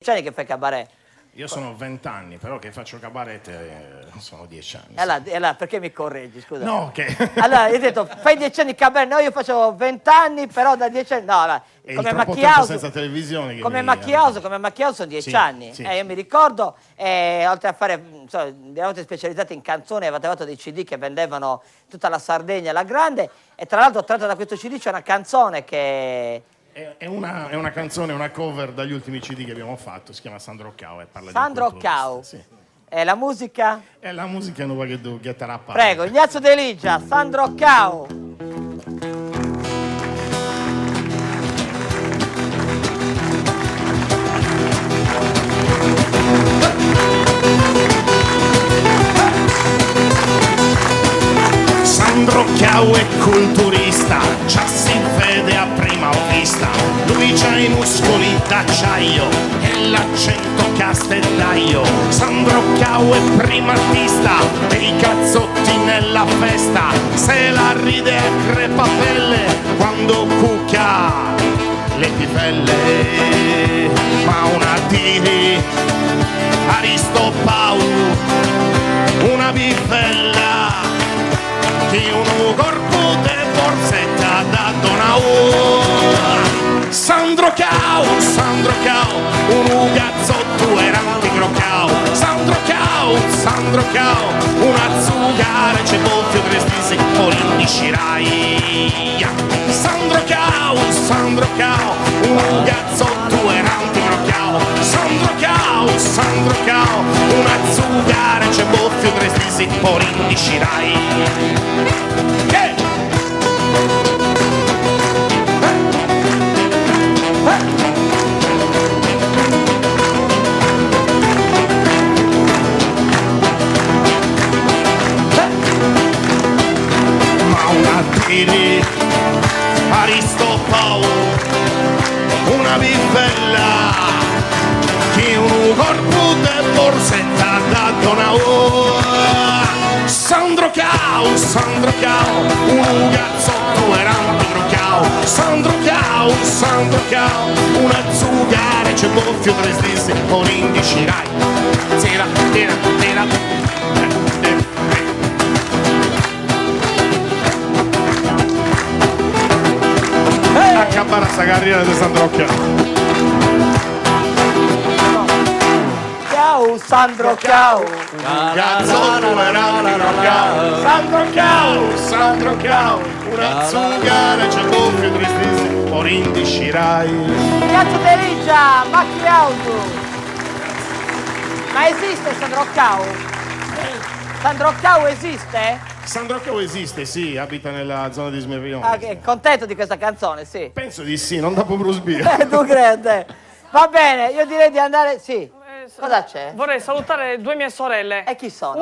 Anni che fai cabaret? Io sono 20 anni, però che faccio cabaret sono 10 anni. E allora, perché mi correggi, scusa? No, che... Allora, io ho detto, fai 10 anni cabaret, no, io facevo 20 anni, però da 10 anni... No, allora, È come il troppo tempo macchiato... senza televisione che Come mi... macchiato sono 10 Sì, anni. sì. Io mi ricordo, oltre a fare, insomma, eravate specializzati in canzoni, avevate fatto dei CD che vendevano tutta la Sardegna alla grande, e tra l'altro, tratto da questo CD c'è una canzone che... È una canzone, una cover dagli ultimi CD che abbiamo fatto, si chiama Sandro Cao e parla Sandro di un culturista. Cao. Sì. E la musica? È la musica nuova che devo gettare a parte. Prego, Ignazio De Ligia, Sandro Cao. Sandro Cao è culturista, c'ha si vede a prima vista. Lui c'ha i muscoli d'acciaio e l'accento castellaio. Sandro Cao è primatista, dei cazzotti nella festa. Se la ride a crepapelle quando cucca le pipelle. Ma una tiri Aristopau, una bifella che un corpo de borsetta da Donau. Sandro Cao, un ugazzotto erante crocao. Sandro Cao, una zugara c'è boffio tre stisi polini scirai. Sandro Cao, un ugazzotto erante crocao. Sandro Cao, una zugara c'è boffio tre stisi polini scirai. Aristopao, una bifella che un corpo de borsetta da Donau. Sandro Cao, un gazzotto erante crocao. Sandro Cao, una zugara c'è boffio tre stesse con indici rai. Tira. Acabar sta carriera di Sandro Cao. Ciao, Sandro Cao. Gazzotto erante crocao. Sandro Cao, una zugara c'è boffio tre stesse con indici rai. Ignazio De Ligia, macchiato. Ma esiste Sandro Cao? Sandro Cao esiste? Sandro Cao esiste, sì, abita nella zona di Smerrione. Ah, che contento di questa canzone, sì. Penso di sì, non dopo Bruce B. Tu credi? Va bene, io direi di andare... Sì. Cosa c'è? Vorrei salutare due mie sorelle. E chi sono?